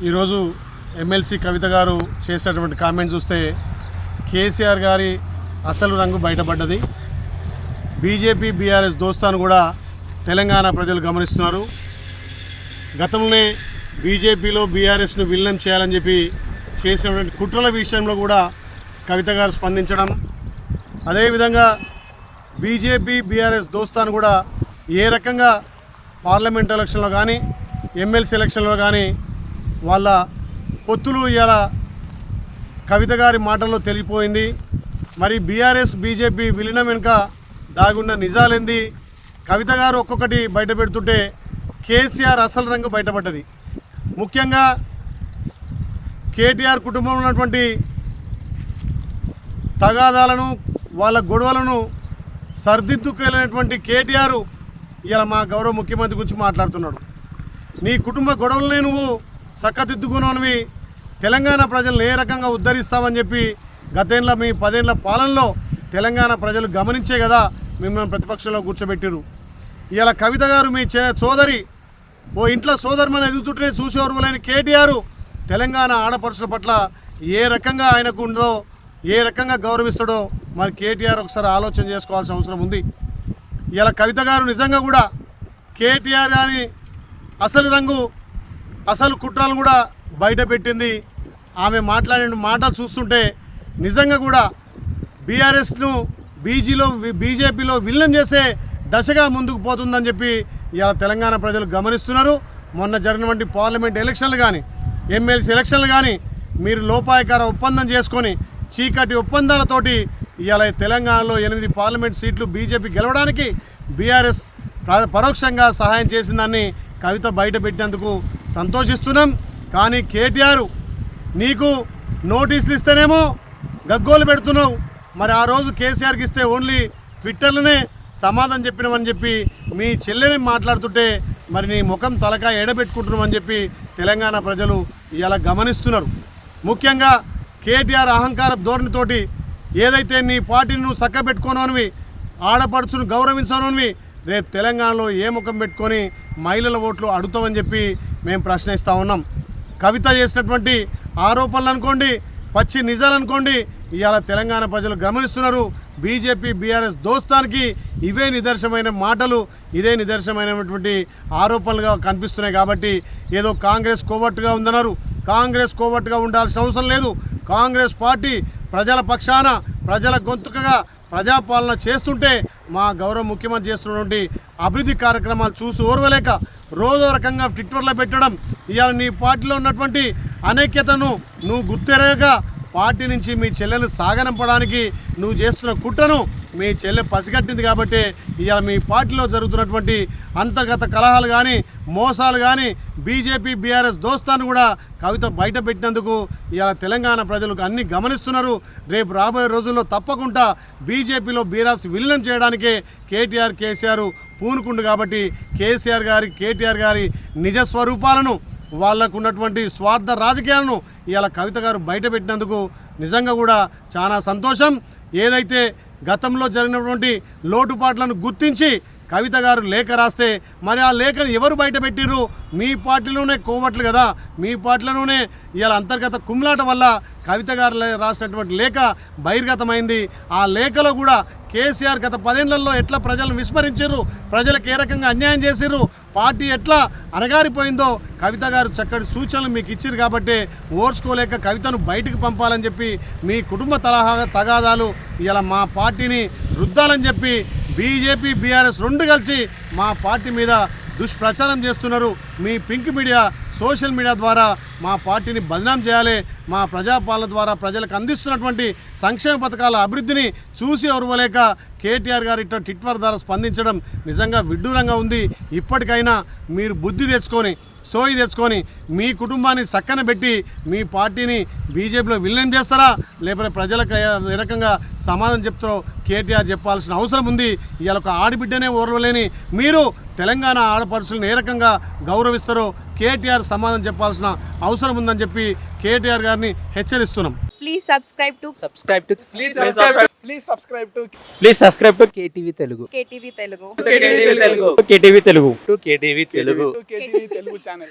ఈరోజు ఎమ్మెల్సీ కవిత గారు చేసినటువంటి కామెంట్ చూస్తే కేసీఆర్ గారి అసలు రంగు బయటపడ్డది. బీజేపీ బీఆర్ఎస్ దోస్తాను కూడా తెలంగాణ ప్రజలు గమనిస్తున్నారు. గతంలోనే బీజేపీలో బీఆర్ఎస్ను విలీనం చేయాలని చెప్పి చేసినటువంటి కుట్రల విషయంలో కూడా కవిత గారు స్పందించడం, అదేవిధంగా బీజేపీ బీఆర్ఎస్ దోస్తాను కూడా ఏ రకంగా పార్లమెంట్ ఎలక్షన్లో కానీ ఎమ్మెల్సీ ఎలక్షన్లో కానీ వాళ్ళ పొత్తులు ఇలా కవిత గారి మాటల్లో తెలిసిపోయింది. మరి బీఆర్ఎస్ బీజేపీ విలీనం వెనుక దాగున్న నిజాలేంది, కవిత గారు ఒక్కొక్కటి బయట పెడుతుంటే కేసీఆర్ అసలు రంగు బయటపడ్డది. ముఖ్యంగా కేటీఆర్ కుటుంబంలో ఉన్నటువంటి తగాదాలను వాళ్ళ గొడవలను సర్దిద్దుకెళ్ళినటువంటి కేటీఆర్ ఇలా మా గౌరవ ముఖ్యమంత్రి గురించి మాట్లాడుతున్నాడు. నీ కుటుంబ గొడవలనే నువ్వు చక్కదిద్దుకున్నవి తెలంగాణ ప్రజలను ఏ రకంగా ఉద్ధరిస్తావని చెప్పి గతేళ్ళ మీ 10 ఏళ్ల పాలనలో తెలంగాణ ప్రజలు గమనించే కదా మిమ్మల్ని ప్రతిపక్షంలో కూర్చోబెట్టారు. ఇలా కవిత గారు మీ సోదరి ఓ ఇంట్లో సోదరుమని ఎదుగుతుంటే చూసేవారు లేని కేటీఆర్ తెలంగాణ ఆడపడుచుల పట్ల ఏ రకంగా ఆయనకు ఉందో, ఏ రకంగా గౌరవిస్తాడో మరి కేటీఆర్ ఒకసారి ఆలోచన చేసుకోవాల్సిన అవసరం ఉంది. ఇలా కవిత గారు నిజంగా కూడా కేటీఆర్ అని అసలు రంగు అసలు కుట్రలను కూడా బయట పెట్టింది. ఆమె మాట్లాడిన మాటలు చూస్తుంటే నిజంగా కూడా బీఆర్ఎస్ను బీజేపీలో విలీనం చేసే దశగా ముందుకు పోతుందని చెప్పి ఇలా తెలంగాణ ప్రజలు గమనిస్తున్నారు. మొన్న జరిగినటువంటి పార్లమెంట్ ఎలక్షన్లు కానీ ఎమ్మెల్సీ ఎలక్షన్లు కానీ మీరు లోపాయకార ఒప్పందం చేసుకొని చీకటి ఒప్పందాలతోటి ఇవాళ తెలంగాణలో 8 పార్లమెంట్ సీట్లు బీజేపీ గెలవడానికి బీఆర్ఎస్ పరోక్షంగా సహాయం చేసిందని కవిత బయట పెట్టినందుకు సంతోషిస్తున్నాం. కానీ కేటీఆర్ నీకు నోటీసులు ఇస్తేనేమో గగ్గోలు పెడుతున్నావు, మరి ఆ రోజు కేసీఆర్కి ఇస్తే ఓన్లీ ట్విట్టర్లోనే సమాధానం చెప్పినామని చెప్పి మీ చెల్లెని మాట్లాడుతుంటే మరి నీ ముఖం తలకాయ ఎడబెట్టుకుంటున్నామని చెప్పి తెలంగాణ ప్రజలు ఇలా గమనిస్తున్నారు. ముఖ్యంగా కేటీఆర్ అహంకార ధోరణితోటి ఏదైతే నీ పార్టీని నువ్వు చక్కబెట్టుకోనోనివి, ఆడపడుచును గౌరవించనోనివి, రేపు తెలంగాణలో ఏ ముఖం పెట్టుకొని మహిళల ఓట్లు అడుగుతామని చెప్పి మేము ప్రశ్నిస్తూ ఉన్నాం. కవిత చేసినటువంటి ఆరోపణలు అనుకోండి, పచ్చి నిజాలు అనుకోండి, ఇవాళ తెలంగాణ ప్రజలు గమనిస్తున్నారు. బీజేపీ బీఆర్ఎస్ దోస్తానికి ఇవే నిదర్శనమైన మాటలు, ఇదే నిదర్శనమైనటువంటి ఆరోపణలుగా కనిపిస్తున్నాయి. కాబట్టి ఏదో కాంగ్రెస్ కోవట్టుగా ఉందన్నారు. కాంగ్రెస్ కోవట్టుగా ఉండాల్సిన అవసరం లేదు. కాంగ్రెస్ పార్టీ ప్రజల పక్షాన ప్రజల గొంతుకగా ప్రజాపాలన చేస్తుంటే మా గౌరవ ముఖ్యమంత్రి చేస్తున్నటువంటి అభివృద్ధి కార్యక్రమాలు చూసి ఓర్వలేక రోజో రకంగా ట్విట్టర్లో పెట్టడం, ఇవాళ నీ పార్టీలో ఉన్నటువంటి అనైక్యతను నువ్వు గుర్తెరగక పార్టీ నుంచి మీ చెల్లెను సాగనంపడానికి నువ్వు చేస్తున్న కుట్రను మీ చెల్లె పసిగట్టింది. కాబట్టి ఇవాళ మీ పార్టీలో జరుగుతున్నటువంటి అంతర్గత కలహాలు కానీ మోసాలు కానీ బీజేపీ బీఆర్ఎస్ దోస్తాను కూడా కవిత బయట పెట్టినందుకు ఇవాళ తెలంగాణ ప్రజలకు అన్నీ గమనిస్తున్నారు. రేపు రాబోయే రోజుల్లో తప్పకుండా బీజేపీలో బీఆర్ఎస్ విలీనం చేయడానికే కేసీఆర్ పూనుకుండు. కాబట్టి కేటీఆర్ గారి నిజ స్వరూపాలను, వాళ్ళకు ఉన్నటువంటి స్వార్థ రాజకీయాలను ఇవాళ కవిత గారు బయట పెట్టినందుకు నిజంగా కూడా చాలా సంతోషం. ఏదైతే గతంలో జరిగినటువంటి లోటుపాట్లను గుర్తించి కవిత గారు లేఖ రాస్తే మరి ఆ లేఖను ఎవరు బయట పెట్టిర్రు? మీ పార్టీలోనే కోవట్లు కదా, మీ పార్టీలోనే ఇవాళ అంతర్గత కుమ్లాట వల్ల కవిత గారు రాసినటువంటి లేఖ బహిర్గతమైంది. ఆ లేఖలో కూడా కేసీఆర్ గత 10 ఏళ్లలో ఎట్లా ప్రజలను విస్మరించారు, ప్రజలకు ఏ రకంగా అన్యాయం చేసిర్రు, పార్టీ ఎట్లా అనగారిపోయిందో కవిత గారు చక్కటి సూచనలు మీకు ఇచ్చారు. కాబట్టి ఓర్చుకోలేక కవితను బయటకు పంపాలని చెప్పి మీ కుటుంబ తగాదాలు ఇలా మా పార్టీని రుద్దాలని చెప్పి బీజేపీ బీఆర్ఎస్ 2 కలిసి మా పార్టీ మీద దుష్ప్రచారం చేస్తున్నారు. మీ పింక్ మీడియా సోషల్ మీడియా ద్వారా మా పార్టీని బదనాం చేయాలి, మా ప్రజాపాలన ద్వారా ప్రజలకు అందిస్తున్నటువంటి సంక్షేమ పథకాల అభివృద్ధిని చూసి ఓర్వలేక కేటీఆర్ గారు ఇట్లా ట్విట్టర్ ద్వారా స్పందించడం నిజంగా విడ్డూరంగా ఉంది. ఇప్పటికైనా మీరు బుద్ధి తెచ్చుకొని సోయి తెచ్చుకొని మీ కుటుంబాన్ని చక్కన పెట్టి మీ పార్టీని బీజేపీలో విలీనం చేస్తారా, లేకపోతే ప్రజలకు ఏ రకంగా సమాధానం చెప్తారో కేటీఆర్ చెప్పాల్సిన అవసరం ఉంది. ఇవాళ ఒక ఆడబిడ్డనే ఓర్వలేని మీరు తెలంగాణ ఆడపడుచులను ఏ రకంగా గౌరవిస్తారో కేటీఆర్ సమాధానం చెప్పాల్సిన అవసరం ఉందని చెప్పి కేటీఆర్ గారిని హెచ్చరిస్తున్నాం. Please subscribe to KTV Telugu. KTV Telugu. KTV Telugu. KTV Telugu. KTV Telugu. KTV Telugu channel.